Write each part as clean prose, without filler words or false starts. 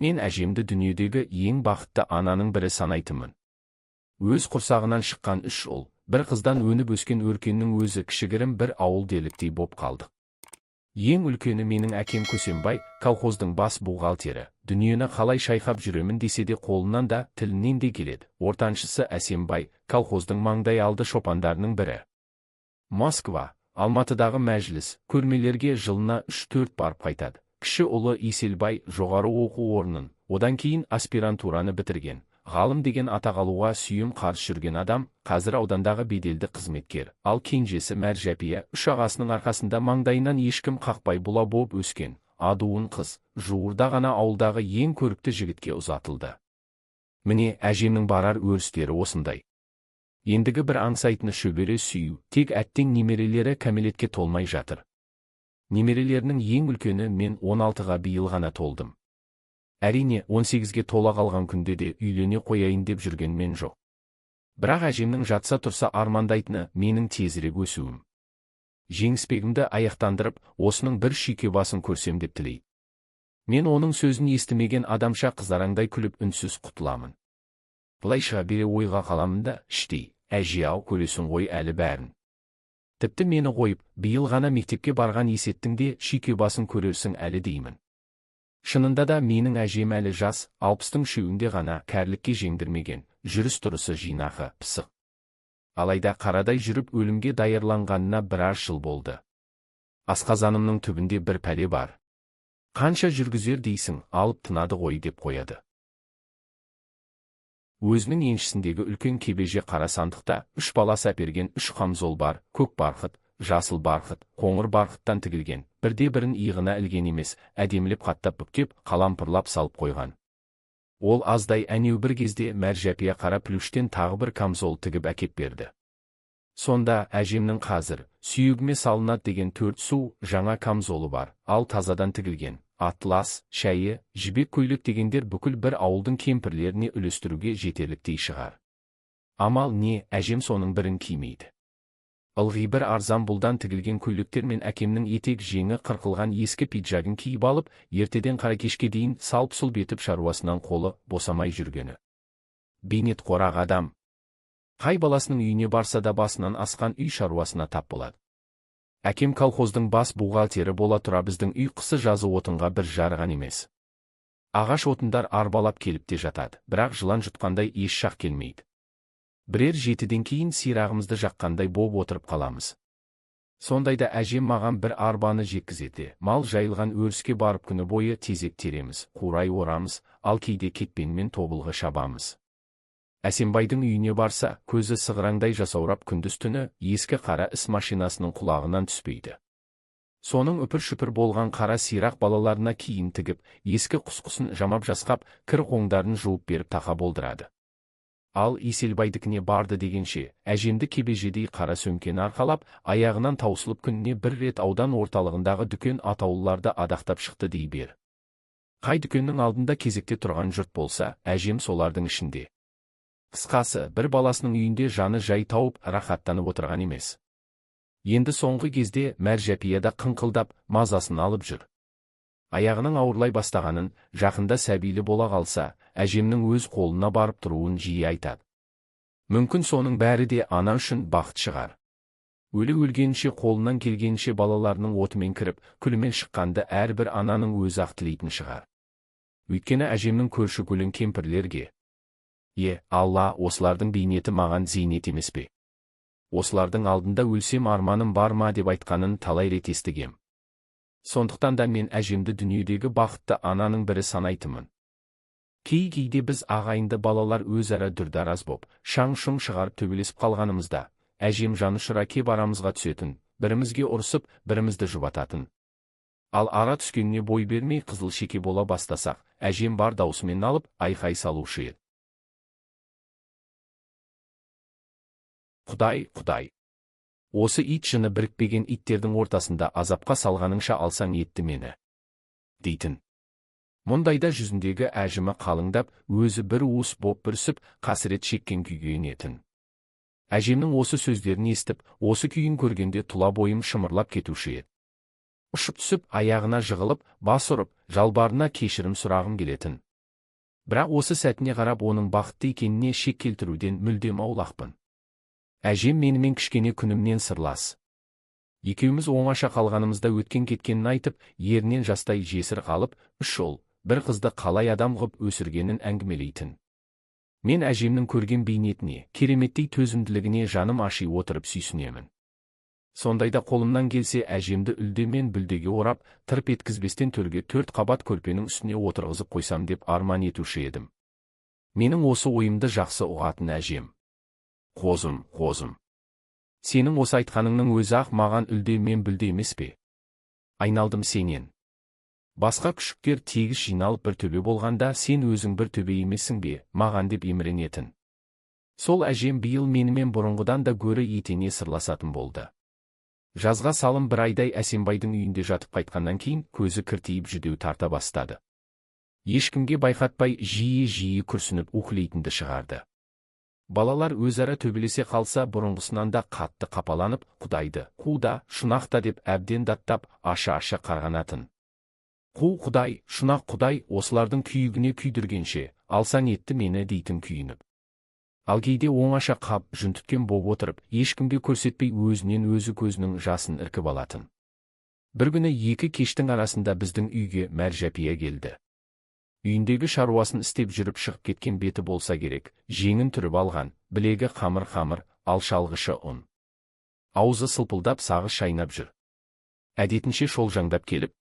Мен әжемді дүниедегі ең бақытты ананың бірі санайтынмын. Өз құрсағынан шыққан 3 ұл, бір қыздан өніп өскен өркеннің өзі кішігірім бір ауыл деліктей боп қалдық. Ең үлкені менің әкем Көсембай, колхоздың бас бухгалтері. Дүниені қалай шайқап жүремін десе де қолынан да, тілінен де келеді. Ортаншысы Әсембай, колхоздың маңдай алды шопандарының бірі. Москва, Алматыдағы мәжіліс, көрмелерге жылына 3-4 барып қайтады. Кіші ұлы Иселбай жоғары оқу орнын, одан кейін аспирантураны бітірген. Ғалым деген атақ алуға сүйім қарсы жүрген адам, қазір аудандағы беделді қызметкер. Ал кенжесі Мәржапия, 3 ағасының арқасында маңдайынан ешкім қақпай бұла боп өскен. Адуын қыз, жуырда ғана ауылдағы ең көрікті жігітке ұзатылды. Міне, әжемнің барар өрістері осындай. Ендігі бір аңсайтыны шөбере сүю, тек әттең немерелері кәмелетке толмай жатыр. Немерелерінің ең үлкені мен 16-ға биыл ғана толдым. Әрине, 18-ге тола қалған күнде де үйлене қояйын деп жүрген мен жоқ. Бірақ әжемнің жатса тұрса армандайтыны менің тезірек өсуім. Жеңіспегімді аяқтандырып, осының бір шүйке басын көрсем деп тілейді. Мен оның сөзін естімеген адамша қызараңдай күліп үнсіз құтыламын. Бұлайша бере ойға қаламын да, іштей, әже-ау көресің ғой әлі бәрін. Тіпті мені қойып, биыл ғана мектепке барған есеттің де шүйке басын көрерсің әлі деймін. Шынында да менің әжем әлі жас, 60-тың шеуінде ғана кәрлікке жеңдірмеген, жүріс-тұрысы жинақы, пысық. Алайда қарадай жүріп өлімге даярланғанына біраз жыл болды. Асқазанымның түбінде бір пәле бар. Қанша жүргізер дейсің, алып тынады ғой деп қояды. Өзінің еншісіндегі үлкен кебеже қара сандықта 3 баласы әперген 3 қамзол бар, көк барқыт, жасыл барқыт, қоңыр барқыттан тігілген, бірде-бірін иығына ілген емес, әдемілеп қаттап бүктеп, қалампырлап салып қойған. Ол аздай әнеу бір кезде Мәржапия қара плюштен тағы бір камзол тігіп әкеп берді. Сонда әжемнің қазір сүйегіме салынады деген 4 су жаңа камзолы бар, ал тазадан тігілген. Атлас, шәйі, жібек көйлек дегендер бүкіл бір ауылдың кемпірлеріне үлестіруге жетерліктей шығар. Амал не, әжем соның бірін кимейді. Ылғи бір арзан бұлдан тігілген көйлектер мен әкемнің етек жеңі қырқылған ескі пиджагын киіп алып, ертеден қара кешке дейін салп-сұлп етіп шаруасынан қолы босамай жүргені. Бейнет қорақ адам. Қай баласының үйіне барса да басынан асқан үй шаруасына тап болады. Әкем колхоздың бас бухгалтері бола тұра біздің үй қысы жазы отынға бір жарған емес. Ағаш отындар арбалап келіп те жатады, бірақ жылан жұтқандай еш шақ келмейді. Бірер 7-ден кейін сирағымызды жаққандай боп отырып қаламыз. Сондайда әжем маған бір арбаны жеккізеді, мал жайылған өріске барып күні бойы тезек тереміз, қурай орамыз, ал кейде кетпенмен тобылғы шабамыз. Әсембайдың үйіне барса, көзі сығыраңдай жасаурап күндіз-түні ескі қара іс машинасының құлағынан түспейді. Соның үпір-шүпір болған қара сирақ балаларына киім тігіп, ескі құс-құсын жамап жасқап, кір-қоңдарын жуып беріп тақа болдырады. Ал Иселбайдікіне барды дегенше, әжемді кебежедей қара сөмкені арқалап, аяғынан таусылып күніне бір рет аудан орталығындағы дүкен атаулыларды адақтап шықты дей бер. Қай дүкеннің алдында кезекте тұрған жұрт болса, әжем солардың ішінде. Қысқасы, бір баласының үйінде жаны жай тауып, рахаттанып отырған емес. Енді соңғы кезде Мәржапияда қыңқылдап, мазасын алып жүр. Аяғының ауырлай бастағанын, жақында сәбилі бола қалса, әжемнің өз қолына барып тұруын жиі айтады. Мүмкін соның бәрі де ана үшін бақыт шығар. Өлі өлгенше қолынан келгенше балаларының отымен кіріп, күлімен шыққанды әрбір ананың өзі ақ тілейтін шығар. Өйткені әжемнің көрші көлін кемпірлерге: Алла, осылардың бейнеті маған зейнет емес пе? Осылардың алдында өлсем арманым бар ма деп айтқанын талай рет естігем. Сондықтан да мен әжемді дүниедегі бақытты ананың бірі санайтынмын. Кей-кейде біз ағайынды балалар өзара дүрдараз боп, шаң-шұң шығарып төбелесіп қалғанымызда, әжем жанұшыра кеп арамызға түсетін, бірімізге ұрысып, бірімізді жұбататын. Ал ара түскеніне бой бермей қызыл шеке бола бастасақ, әжем бар даусымен алып, айқай салушы еді. Құдай, осы ит жыны бірікпеген иттердің ортасында азапқа салғаныңша алсаң етті мені, дейтін. Мұндайда жүзіндегі әжімі қалыңдап, өзі бір уыс боп бүрісіп, қасірет шеккен күйге енетін. Әжемнің осы сөздерін естіп, осы күйін көргенде тұла бойым шымырлап кетуші еді. ұшып түсіп, аяғына жығылып, бас ұрып, жалбарына кешірім сұрағым келетін. Бірақ осы сәтіне қарап оның бақытты екеніне шек келтіруден мүлдем аулақпын. Әжем менімен кішкене күнімнен сырлас. Екеуміз оңаша қалғанымызда өткен кеткенін айтып, ерінен жастай жесір қалып, үш ұл, бір қызды қалай адам ғып өсіргенін әңгімелейтін. Мен әжемнің көрген бейнетіне, кереметтей төзімділігіне жаным аши отырып сүйсінемін. Сондайда қолымнан келсе әжемді үлде мен бүлдеге орап, тырп еткізбестен төрге 4 қабат көрпенің үстіне отырғызып қойсам деп арман етуші едім. Менің осы ойымды жақсы ұғатын әжем: «Қозым, қозым, сенің осы айтқаныңның өзі ақ маған үлде мен бүлде емес пе? Айналдым сенен. Басқа күшіктер тегіс жиналып бір төбе болғанда сен өзің бір төбе емессің бе, маған?» деп еміренетін. Сол әжем биыл менімен бұрынғыдан да гөрі етене сырласатын болды. Жазға салым бір айдай Әсембайдың үйінде жатып қайтқаннан кейін көзі кіртиіп жүдеу тарта бастады. Ешкімге байқатпай жиі күрсініп уһілейтінді шығарды. Балалар өзара төбелесе қалса бұрынғысынан да қатты қапаланып, Құдайды, қуда, шұнақта деп әбден даттап, аша-аша қарғанатын. Қу Құдай, шұнақ Құдай, осылардың күйігіне күйдіргенше, алсаң етті мені дейтін күйініп. Ал кейде оңаша қап, жүнтіткен боп отырып, ешкімге көрсетпей өзінен өзі көзінің жасын іркіп алатын. Бір күні екі кештің арасында біздің үйге Мәржапия келді. Үйіндегі шаруасын істеп жүріп шығып кеткен беті болса керек, жеңін түріп алған, білегі қамыр, алшалғышы ұн. Аузы сылпылдап сағыз шайнап жүр. Әдетінше шолжаңдап келіп,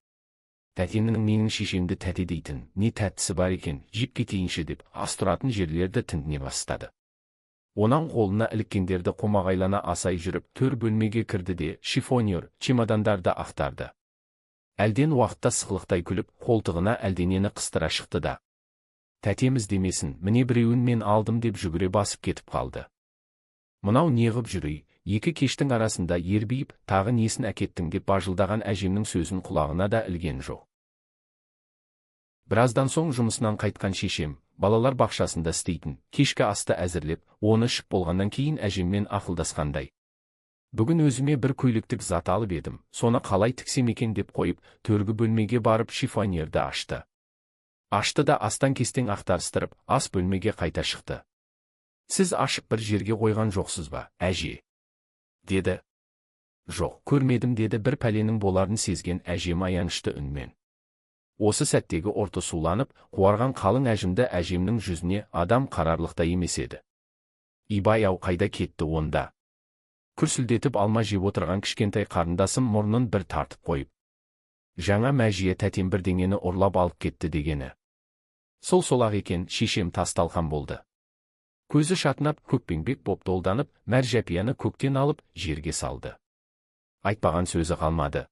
тәтемнің менің шешемді тәте дейтін, не тәттісі бар екен, жеп кетейінші деп, ас тұратын жерлерді тінтіне бастады. Онан қолына іліккендерді қомағайлана асай жүріп, төр бөлмеге кірді де шифонер, чемодандарды ақтарды. Әлден уақытта сықылықтай күліп, қолтығына әлденені қыстыра шықты да: «Тәтеміз демесін, міне біреуін мен алдым» деп жүгіре басып кетіп қалды. Мынау неғып жүрей, екі кештің арасында ербейіп, тағы несін әкеттің деп бажылдаған әжемнің сөзін құлағына да ілген жоқ. Біраздан соң жұмысынан қайтқан шешем, балалар бақшасында істейтін, кешкі асты әзірлеп, оны ішіп болғаннан кейін әжеммен ақылдасқандай: «Бүгін өзіме бір көйлектік зат алып едім, соны қалай тіксем екен» деп қойып, төргі бөлмеге барып шифонерді ашты. Ашты да астан кестең ақтарыстырып, ас бөлмеге қайта шықты. «Сіз ашып бір жерге қойған жоқсыз ба, әже?» деді. «Жоқ, көрмедім» деді бір пәленің боларын сезген әжем аянышты үнмен. Осы сәттегі орты суланып, қуарған қалың әжімді әжемнің жүзіне адам қарарлықта емес еді. «Ибай-ау, қайда кетті онда?» Күрсілдетіп алма жеп отырған кішкентай қарындасым мұрнын бір тартып қойып: «Жаңа Мәжия тәтем бірдеңені ұрлап алып кетті дегені». Сол-ақ екен, шешем тас-талқан болды. Көзі шатынап, көкпеңбек боп долданып, Мәржапияны көктен алып, жерге салды. Айтпаған сөзі қалмады.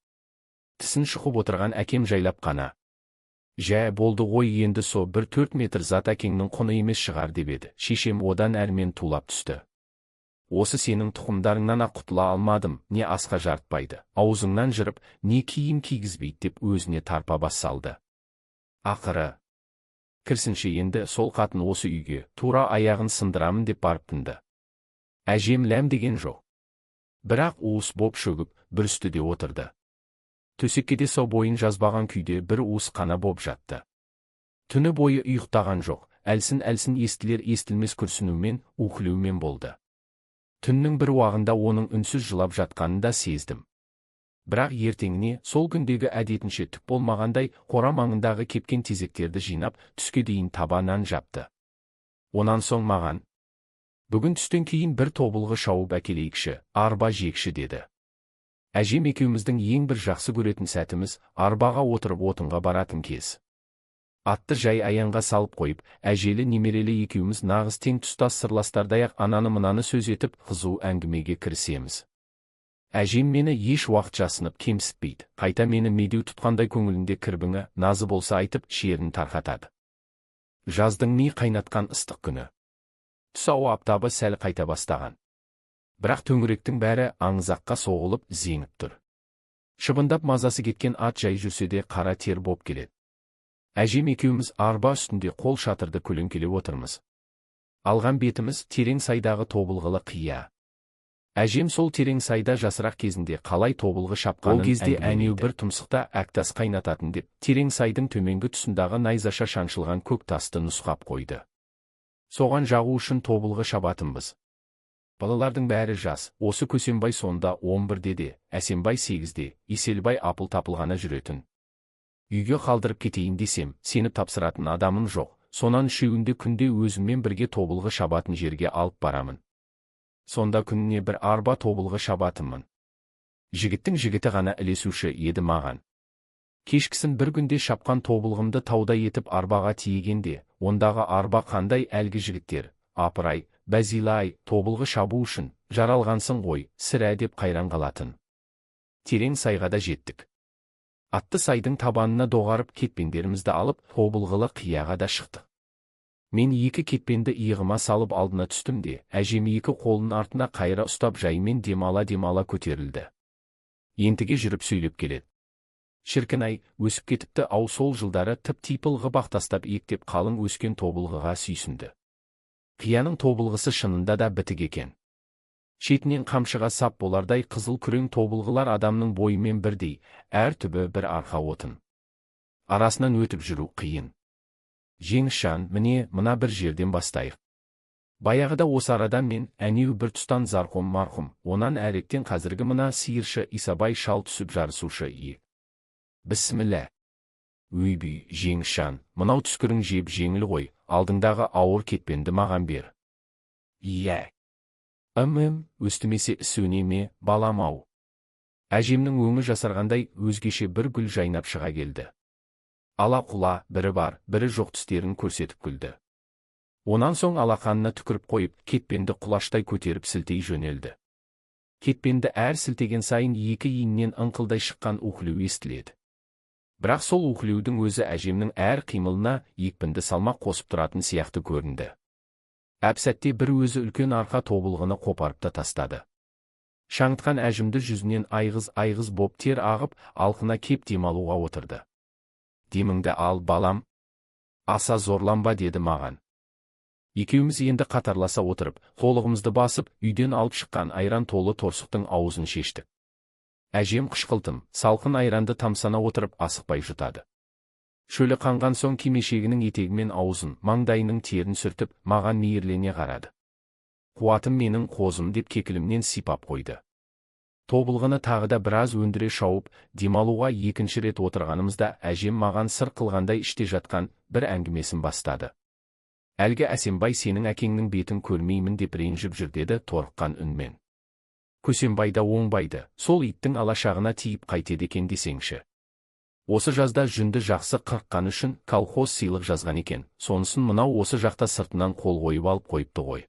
Тісін шұқып отырған әкем жайлап қана: «Жә, болды ғой, енді со бір 4 метр зат әкеңнің құны емес шығар» деп еді. Шешем одан әрмен тулап түсті: «Осы сенің тұқымдарыңнан ақ құтыла алмадым, не асқа жарытпайды, аузыңнан жырып, не киім кигізбейді» деп өзіне тарпа бас салды. Ақыры кірсінші енді сол қатын осы үйге, тура аяғын сындырамын деп барып тынды. Әжем ләм деген жоқ. Бірақ уыс боп шөгіп, бір үстіде отырды. Төсеккеде со бойын жазбаған күйде бір уыс қана боп жатты. Түні бойы ұйықтаған жоқ, әлсін естілер естілмес күрсінумен, уһілеумен болды. Түннің бір уағында оның үнсіз жылап жатқанын да сездім. Бірақ ертеңіне сол күндегі әдетінше түк болмағандай қора маңындағы кепкен тезектерді жинап, түске дейін табанан жапты. Онан соң маған: «Бүгін түстен кейін бір тобылғы шауып әкелейікші, арба жекші» деді. Әжем екеуміздің ең бір жақсы көретін сәтіміз арбаға отырып отынға баратын кез. Атты жай аяңға салып қойып, әжелі немерелі екеуміз нағыз тең тұстас сырластардай-ақ ананы-мынаны сөз етіп, қызу әңгімеге кірісеміз. Әжем мені еш уақыт жасынып кемсітпейді, қайта мені медеу тұтқандай көңілінде кірбіңі, назы болса айтып, шерін тарқатады. Жаздың ми қайнатқан ыстық күні. Түс ауа аптабы сәл қайта бастаған. Бірақ төңіректің бәрі аңызаққа соғылып, зеңіп тұр. Шыбындап мазасы кеткен ат жай жүрсе де қара тер боп келеді. Әжем екеуміз арба үстінде қол шатырды көлеңкелеп отырмыз. Алған бетіміз терең сайдағы тобылғылы қия. Әжем сол терең сайда жасырақ кезінде қалай тобылғы шапқанын ол кезде әнеу бір тұмсықта әктас қайнататын деп, терең сайдың төменгі тұсындағы найзаша шаншылған көк тасты нұсқап қойды. Соған жағу үшін тобылғы шабатынбыз. Балалардың бәрі жас, осы Көсембай сонда 11-де де, Әсембай 8-де, Иселбай апыл-тапыл ғана жүретін. Үйге қалдырып кетейін десем, сеніп тапсыратын адамым жоқ, сонан үшеуінде күнде өзіммен бірге тобылғы шабатын жерге алып барамын. Сонда күніне бір арба тобылғы шабатынмын. Жігіттің жігіті ғана ілесуші еді маған. Кешкісін бір күнде шапқан тобылғымды тауда етіп арбаға тиегенде, ондағы арба қандай әлгі жігіттер, апырай, бәзила-ай, тобылғы шабу үшін, жаралғансың ғой, сірә деп қайран қалатын. Терең сайға да жеттік. Атты сайдың табанына доғарып кетпендерімізді алып, тобылғылы қияға да шықтық. Мен екі кетпенді иығыма салып алдына түстім де, әжем екі қолын артына қайыра ұстап жаймен демала көтерілді. Ентіге жүріп сөйлеп келеді. Шіркін-ай, өсіп кетіпті ау, сол жылдары тып-типыл ғып тастап ектеп қалың өскен тобылғыға сүйсінді. Қияның тобылғысы шынында да бітік екен. Шетінен қамшыға сап болардай қызыл күрең тобылғылар адамның бойымен бірдей, әр түбі бір арқа отын. Арасынан өтіп жүру қиын. Жеңішжан, міне, мына бір жерден бастайық. Баяғыда осы арадан мен, әнеу бір тұстан Зарқом марқұм, онан әректен қазіргі мына сиыршы Исабай шал түсіп жарысушы ие. Бісміллә. Өйбүй, Жеңішжан, мынау түскірің жеп жеңіл ғой, алдыңдағы ауыр кетпенді маған бер. Иә. Өстімесе іс өне ме, балам-ау. Әжемнің өңі жасарғандай өзгеше бір гүл жайнап шыға келді. Ала-құла, бірі бар, бірі жоқ түстерін көрсетіп күлді. Онан соң алақанына түкіріп қойып, кетпенді құлаштай көтеріп сілтей жөнелді. Кетпенді әр сілтеген сайын екі иіннен ыңқылдай шыққан уһілеу естіледі. Бірақ сол уһілеудің өзі әжемнің әр қимылына екпінді салмақ қосып тұратын сияқты көрінді. Әп-сәтте бір өзі үлкен арқа тобылғыны қопарып та тастады. Шаңытқан әжімді жүзінен айғыз боп тер ағып, алқына кеп демалуға отырды. Деміңді ал, балам. Аса зорланба, деді маған. Екеуміз енді қатарласа отырып, қолығымызды басып, үйден алып шыққан айран толы торсықтың аузын шештік. Әжем қышқылтым, салқын айранды тамсана отырып асықпай жұтады. Шөлі қанған соң кимешегінің етегімен аузын, маңдайының терін сүртіп, маған мейірлене қарады. Қуатым менің қозым деп кекілімнен сипап қойды. Тобылғыны тағы да біраз өндіре шауып, демалуға екінші рет отырғанымызда әжем маған сыр қылғандай іште жатқан бір әңгімесін бастады. Әлгі Әсембай сенің әкеңнің бетін көрмеймін деп ренжіп жүр, деді торыққан үнмен. Көсембай да оңбайды, сол иттің алашағына тиіп қайтеді екен десеңші. Осы жазда жүнді жақсы қырыққан үшін колхоз сыйлық жазған екен, сонысын мынау осы жақта сыртынан қол қойып алып қойыпты ғой.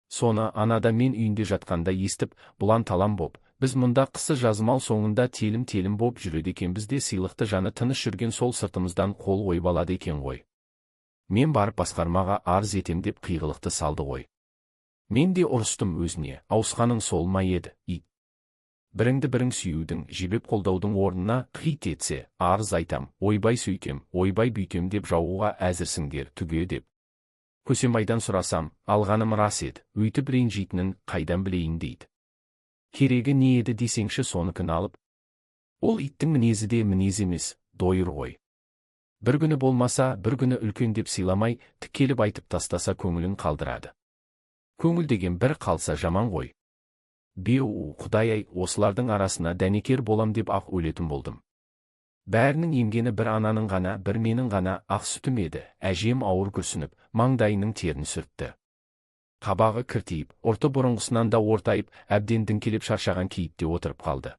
Соны анада мен үйінде жатқанда естіп, бұлан талам боп, біз мұнда қысы жазмал соңында телім боп жүреді екенбіз де сыйлықты жаны тыныш жүрген сол сыртымыздан қол қойып алады екен ғой. Мен барып басқармаға арыз етем деп қиғылықты салды ғой. Мен де ұрыстым өзіне, ауысқаның сол ма еді, ит. Біріңді бірің сүюдің, жебеп қолдаудың орнына қит етсе, арыз айтам, ойбай сөйтем, ойбай бүйтем деп жауға әзірсіңдер түге деп. Көсембайдан сұрасам, алғаным рас еді, өйтіп ренжитінін қайдан білейін дейді. Керегі не еді десеңші, соныкін алып. Ол иттің мінезі де мінез емес, дойыр ғой. Бір күні болмаса, бір күні үлкен деп сыйламай, тікеліп айтып тастаса көңілін қалдырады. Көңіл деген бір қалса жаман ғой. Беу, Құдай-ай, осылардың арасына дәнекер болам деп ақ өлетін болдым. Бәрінің емгені бір ананың ғана, бір менің ғана ақ сүтім еді. Әжем ауыр күрсініп, маңдайының терін сүртті. Қабағы кіртейіп, ұрты бұрынғысынан да ортайып, әбден діңкелеп шаршаған кейіпте отырып қалды.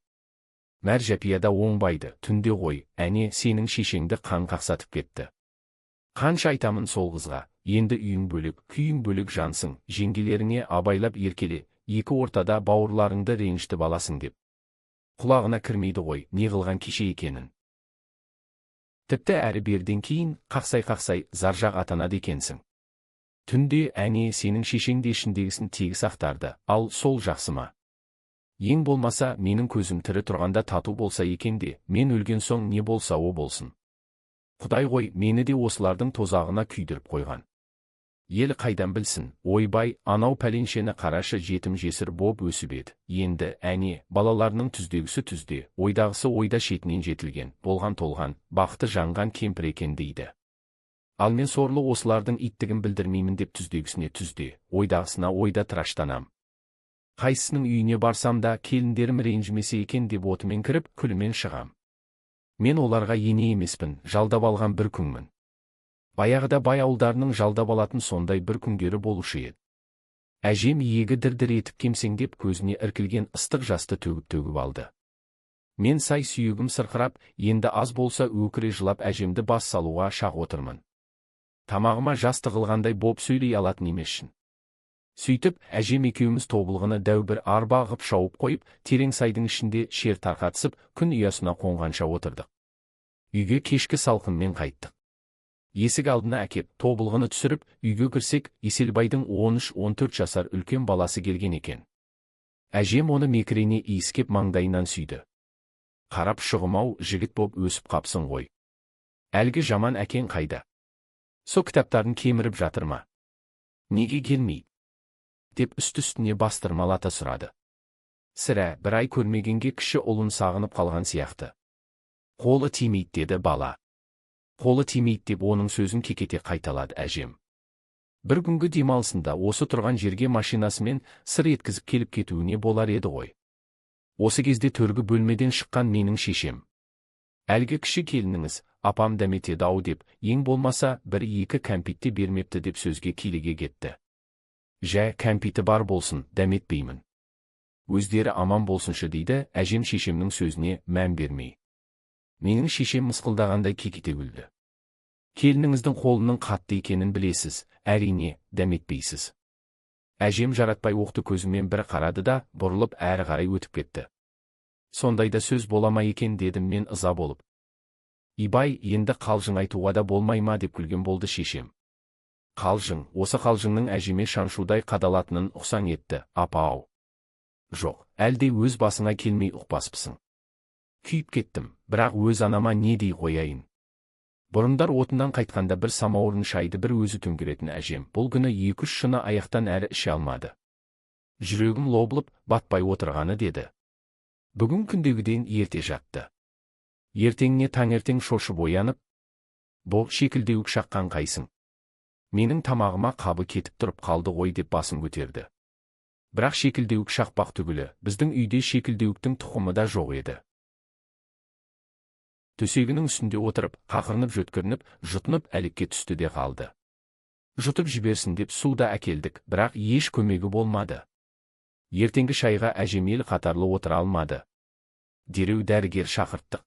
Мәржапия да оңбайды, түнде ғой, әне сенің шешеңді қан қақсатып кетті. Қанша айтамын сол қызға, енді үйің бөлек, күйің бөлек жансың, жеңгелеріңе абайлап еркеле, екі ортада бауырларыңды ренжітіп аласың деп. Құлағына кірмейді ғой, не қылған кеше екенін. Тіпті әрі берден кейін қақсай заржақ атанады екенсің. Түнде әне сенің шешең де ішіндегісін тегіс ақтарды, ал сол жақсы ма? Ең болмаса менің көзім тірі тұрғанда тату болса екен де, мен өлген соң не болса о болсын. Құдай ғой, мені де осылардың тозағына күйдіріп қойған. Ел қайдан білсін, ойбай, анау пәленшені қарашы жетім жесір боп өсіп еді. Енді, әне, балаларының түздегісі түзде, ойдағысы ойда шетінен жетілген, болған толған, бақыты жанған кемпір екен дейді. Ал мен сорлы осылардың иттігін білдірмеймін деп түздегісіне түзде, ойдағысына ойда тыраштанам. Қайсысының үйіне барсам да келіндерім ренжімесе екен деп отымен кіріп, күлімен шығам. Мен оларға ене емеспін, жалдап алған бір күңмін. Баяғыда бай ауылдарының жалдап алатын сондай бір күңдері болушы еді. Әжем иегі дір-дір етіп кемсеңдеп көзіне іркілген ыстық жасты төгіп-төгіп алды. Мен сай сүйегім сырқырап, енді аз болса өкіре жылап әжемді бас салуға шақ отырмын. Тамағыма жас тығылғандай боп сөйлей алатын емесшін. Сөйтіп, әжем екеуміз тобылғыны дәу бір арба ғып шауып қойып, терең сайдың ішінде шер тарқатысып, күн ұясына қонғанша отырдық. Үйге кешкі салқынмен қайттық. Есік алдына әкеп, тобылғыны түсіріп, үйге кірсек, Еселбайдың 13-14 жасар үлкен баласы келген екен. Әжем оны мекірене иіскеп маңдайынан сүйді. Қарап шұғым-ау, жігіт боп өсіп қапсың ғой. Әлгі жаман әкең қайда? Со кітаптарын кеміріп жатыр ма? Неге келмейді? Деп үсті-үстіне бастырмалата сұрады. Сірә, бір ай көрмегенге кіші ұлын сағынып қалған сияқты. Қолы тимейді деді бала. Қолы тимейді деп оның сөзін кекете қайталады әжем. Бір күнгі демалысында осы тұрған жерге машинасымен сыр еткізіп келіп кетуіне болар еді ғой. Осы кезде төргі бөлмеден шыққан менің шешем. Әлгі кіші келініңіз, апам дәметеді-ау деп, ең болмаса бір-екі кәмпитте бермепті деп сөзге киліге кетті. Жә, кәмпиті бар болсын, дәметпеймін. Өздері аман болсыншы дейді, әжем шешемнің сөзіне мән бермей. Менің шешем мысқылдағандай кекете күлді. Келініңіздің қолының қатты екенін білесіз, әрине, дәметпейсіз. Әжем жаратпай оқты көзімен бір қарады да, бұрылып әрі қарай өтіп кетті. Сондайда сөз болама екен дедім мен ыза болып. Ибай, енді қалжың айтуға да болмай ма деп күлген болды шешем. Қалжың, осы қалжыңның әжеме шаншудай қадалатынын ұқсаң етті, апа-ау. Жоқ, әлде өз басыңа келмей ұқпаспысың. Күйіп кеттім, бірақ өз анама не дей қояйын. Бұрындар отындан қайтқанда бір самауырын шайды бір өзі төңгеретін әжем, бұл күні 2-3 шыны аяқтан әрі іше алмады. Жүрегім лоблып, батпай отырғаны деді. Бүгін күндегіден ерте жатты. Ертеңіне таңертең шошып оянып, бұл шекілдеуік шаққан қайсың. Менің тамағыма қабы кетіп тұрып қалды ғой деп басын көтерді. Бірақ шекілдеуік шақпақ түгілі, біздің үйде шекілдеуіктің тұқымы да жоқ еді. Төсегінің үстінде отырып, қақырынып жөткірініп, жұтынып әлекке түсті де қалды. Жұтып жіберсін деп суда әкелдік, бірақ еш көмегі болмады. Ертеңгі шайға әжем ел қатарлы отыра алмады. Дереу дәрігер шақырттық.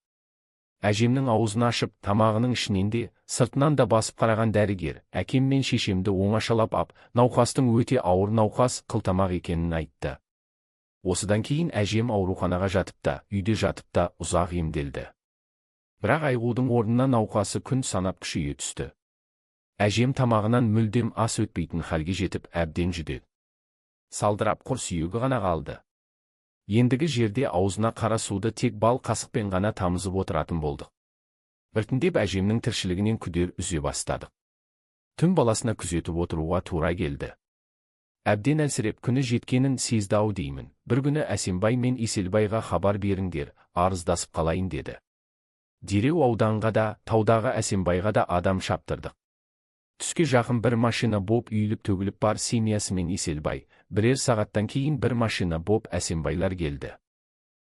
Әжемнің аузын ашып, тамағының ішінен де, сыртынан да басып қараған дәрігер, әкем мен шешемді оңашалап ап, науқастың өте ауыр науқас қылтамақ екенін айтты. Осыдан кейін әжем ауруханаға жатып та, үйде жатып та ұзақ емделді. Бірақ айғудың орнына науқасы күн санап күшейе түсті. Әжем тамағынан мүлдем ас өтпейтін халге жетіп әбден жүдеді. Салдырап құр сүйегі ғана қалды. Ендігі жерде аузына қара суды тек бал қасықпен ғана тамызып отыратын болдық. Біртіндеп әжемнің тіршілігінен күдер үзе бастадық. Түн баласына күзетіп отыруға тура келді. Әбден әлсіреп күні жеткенін сезді-ау деймін. Бір күні Әсембай мен Еселбайға хабар беріңдер, арыздасып қалайын деді. Дереу ауданға да, таудағы Әсембайға да адам шаптырдық. Түске жақын бір машина боп үйіліп төгіліп бар семьясы мен Еселбай, бірер сағаттан кейін бір машина боп Әсембайлар келді.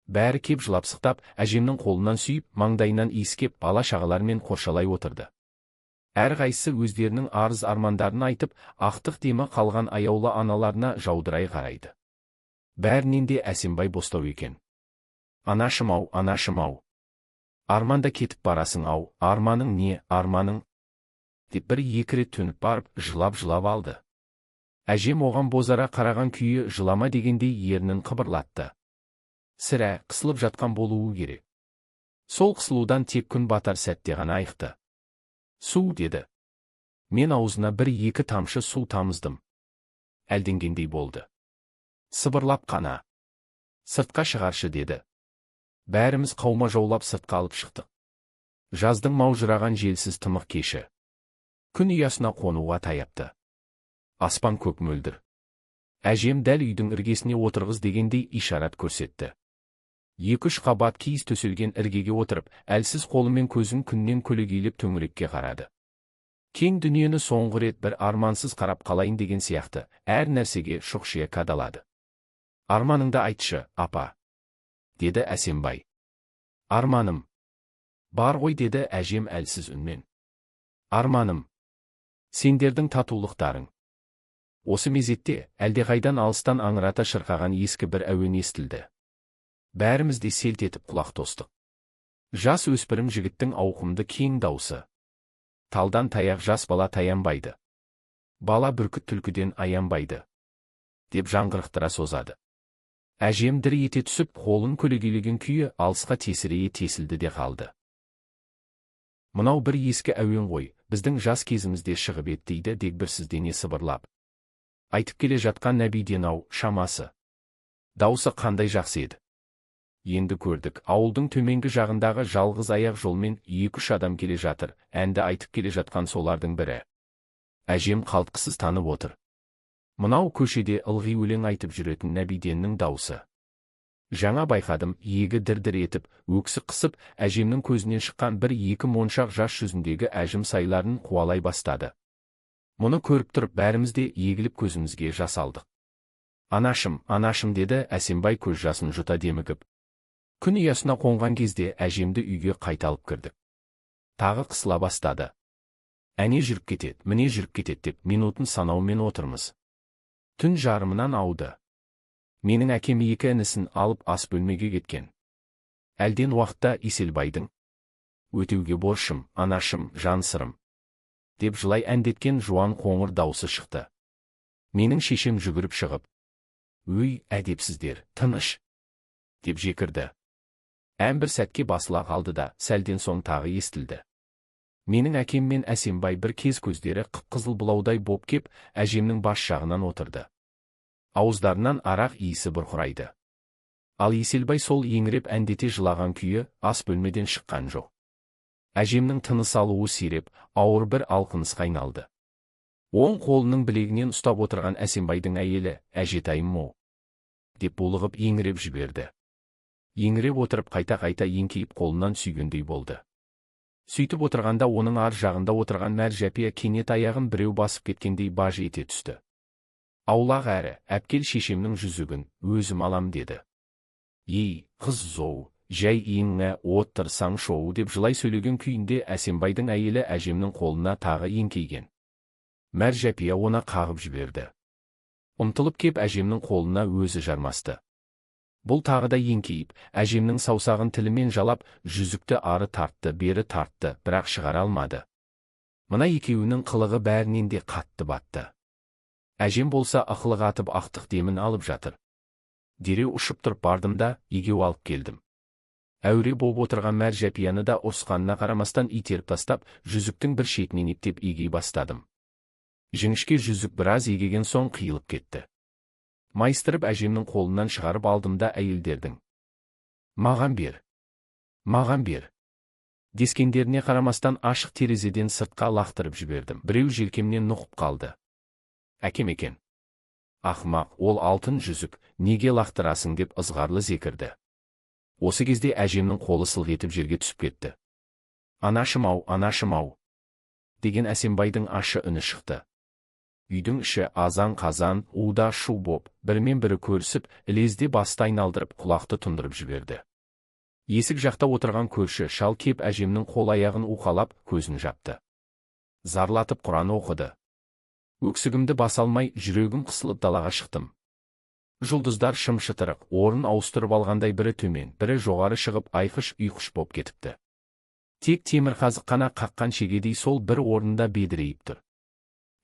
Бәрі кеп жылапсықтап, әжемнің қолынан сүйіп, маңдайынан иіскеп, бала-шағалармен қоршалай отырды. Әрқайсысы өздерінің арыз армандарын айтып, ақтық демі қалған аяулы аналарына жаудырай қарайды. Бәрінен де Әсембай бостау екен. Анашым-ау, анашым-ау. Арманда кетіп барасың-ау, арманың не, арманың? Деп бір-екі рет төніп барып, жылап-жылап алды. Әжем оған бозара қараған күйі жылама дегендей ернін қыбырлатты. Сірә, қысылып жатқан болуы керек. Сол қысылудан тек күн батар сәтте ғана айықты. Су, деді. Мен аузына бір-екі тамшы су тамыздым. Әлденгендей болды. Сыбырлап қана. Сыртқа шығаршы, деді. Бәріміз қаума жаулап сыртқа алып шықтық. Жаздың маужыраған желсіз тымық кеші. Күн ұясына қонуға таяпты. Аспан көк мөлдір. Әжем дәл үйдің іргесіне отырғыз дегендей ишарат көрсетті. 2-3 қабат киіз төселген іргеге отырып, әлсіз қолымен көзін күннен көлегейлеп төңірекке қарады. Кең дүниені соңғы рет бір армансыз қарап қалайын деген сияқты, әр нәрсеге шұқшия қадалады. Арманыңды айтшы, апа, деді Әсембай. Арманым. Бар ғой, деді әжем әлсіз үнмен. Арманым. Сендердің татулықтарың. Осы мезетте, әлдеқайдан алыстан аңырата шырқаған ескі бір әуен естілді. Бәріміз де селт етіп құлақ тостық. Жас өспірім жігіттің ауқымды кең даусы. Талдан таяқ жас бала таянбайды. Бала бүркіт түлкіден аянбайды, деп жаңғырықтыра созады. Әжем дір ете түсіп, қолын көлегейлеген күйі алысқа тесірейе тесілді де қалды. Мынау бір ескі әуен ғой, біздің жас кезімізде шығып еді, дейді дегбірсіздене сыбырлап. Айтып келе жатқан нәбиден-ау, шамасы. Даусы қандай жақсы еді. Енді көрдік, ауылдың төменгі жағындағы жалғыз аяқ жолмен 2-3 адам келе жатыр, әнді айтып келе жатқан солардың бірі. Әжем қалтқысыз танып отыр. Мынау көшеде ылғи өлең айтып жүретін Нәбиденнің даусы. Жаңа байқадым, иегі дір-дір етіп, өксік қысып, әжемнің көзінен шыққан 1-2 моншақ жас жүзіндегі әжім сайларын қуалай бастады. Мұны көріп тұрып, бәріміз де егіліп көзімізге жас алдық. Анашым, анашым, деді Әсембай көз жасын жұта демігіп. Күн ұясына қонған кезде әжемді үйге қайталып кірдік. Тағы қысыла бастады. Әне жүріп кетеді, міне жүріп кетеді деп минутын санаумен отырмыз. Түн жарымынан ауды. Менің әкем 2 інісін алып ас бөлмеге кеткен. Әлден уақытта Иселбайдың өтеуге борышым, анашым, жан сырым, деп жылай әндеткен жуан қоңыр даусы шықты. Менің шешем жүгіріп шығып, өй, әдепсіздер, тыныш, деп жекірді. Ән бір сәтке басыла қалды да, сәлден соң тағы естілді. Менің әкем мен Әсембай бір кез көздері қып-қызыл бұлаудай боп кеп, әжемнің бас жағынан отырды. Ауыздарынан арақ иісі бұрқырайды. Ал Иселбай сол еңіреп әндете жылаған күйі ас бөлмеден шыққан жоқ. Әжемнің тыныс алуы сиреп, ауыр бір алқынысқа айналды. Оң қолының білегінен ұстап отырған Әсембайдың әйелі, әжетайым-ау, деп булығып еңіреп жіберді. Еңіреп отырып қайта-қайта еңкейіп қолынан сүйгендей болды. Сөйтіп отырғанда оның ар жағында отырған Мәржапия кенет аяғын біреу басып кеткендей баж ете түсті. Аулақ әрі, әпкел шешемнің жүзігін, өзім алам, деді. Ей, қыз зоу, жәй иіңе отырсаң шоу, деп жылай сөйлеген күйінде Әсембайдың әйелі әжемнің қолына тағы еңкейген. Мәржапия оны қағып жіберді. Ұмтылып кеп әжемнің қолына өзі жармасты. Бұл тағы да еңкейіп, әжемнің саусағын тілімен жалап, жүзікті ары тартты, бері тартты, бірақ шығара алмады. Мына екеуінің қылығы бәрінен де қатты батты. Әжем болса ақылық атып ақтық демін алып жатыр. Дереу ұшып тұрып бардым да, егеу алып келдім. Әуре боп отырған Мәржапияны да ұрысқанына қарамастан итеріп тастап, жүзіктің бір шетінен ептеп егей бастадым. Жіңішке жүзік біраз егеген соң қиылып кетті. Майыстырып әжемнің қолынан шығарып алдым да әйелдердің маған бер дескендеріне қарамастан ашық терезеден сыртқа лақтырып жібердім. Біреу желкемнен нұқып қалды. Әкем екен. Ақымақ, ол алтын жүзік, неге лақтырасың, деп ызғарлы зекірді. Осы кезде әжемнің қолы сылқ етіп жерге түсіп кетті. Анашым-ау, анашым-ау, деген Әсембайдың ащы үні шықты. Үйдің іші азан-қазан, уда шу боп, бірімен бірі көрісіп, ілезде басты айналдырып, құлақты тұндырып жіберді. Есік жақта отырған көрші шал кеп әжемнің қол аяғын уқалап, көзін жапты. Зарлатып Құран оқыды. Өксігімді баса алмай, жүрегім қысылып далаға шықтым. Жұлдыздар шым-шытырық, орын ауыстырып алғандай бірі төмен, бірі жоғары шығып, айқыш-ұйқыш боп кетіпті. Тек темірқазық қана қаққан шегедей сол бір орында бедірейіп тұр.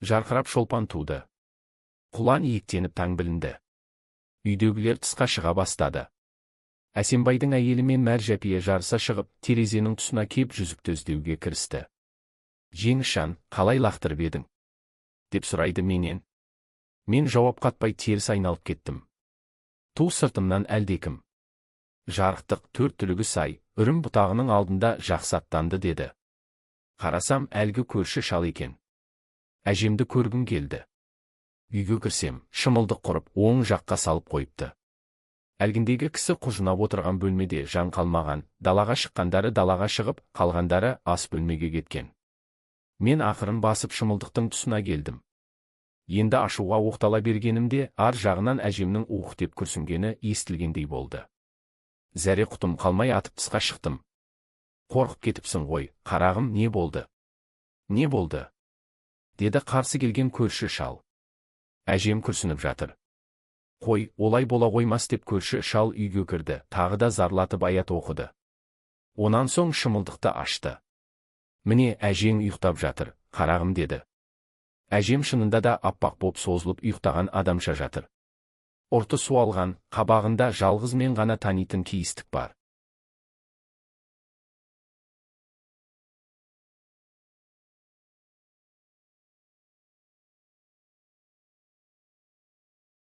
Жарқырап шолпан туды. Құлан иектеніп таң білінді. Үйдегілер тысқа шыға бастады. Әсембайдың әйелі мен Мәржапия жарыса шығып, терезенің тұсына кеп жүзікті іздеуге кірісті. Жеңішжан, қалай лақтырып едің? Деп сұрайды менен. Мен жауап қатпай теріс айналып кеттім. Ту сыртымнан әлдекім. Жарықтық, 4 түлігі сай, үрім бұтағының алдында жақсы аттанды, деді. Қарасам, әлгі көрші шал екен. Әжемді көргім келді. Үйге кірсем, шымылдық құрып, оң жаққа салып қойыпты. Әлгіндегі кісі құжынап отырған бөлмеде жан қалмаған, далаға шыққандары далаға шығып, қалғандары ас бөлмеге кеткен. Мен ақырын басып шымылдықтың тұсына келдім. Енді ашуға оқтала бергенімде, ар жағынан әжемнің ух деп күрсінгені естілгендей болды. Зәре құтым қалмай атып тысқа шықтым. Қорқып кетіпсің ғой, қарағым, не болды? Не болды? Деді қарсы келген көрші шал. Әжем күрсініп жатыр. Қой, олай бола қоймас деп көрші шал үйге кірді, тағы да зарлатып аят оқыды. Онан соң шымылдықты ашты. Міне, әжең ұйықтап жатыр, қарағым, деді. Әжем шынында да аппақ боп созылып ұйықтаған адамша жатыр. Ұрты суалған, қабағында жалғыз мен ғана танитын кейістік бар.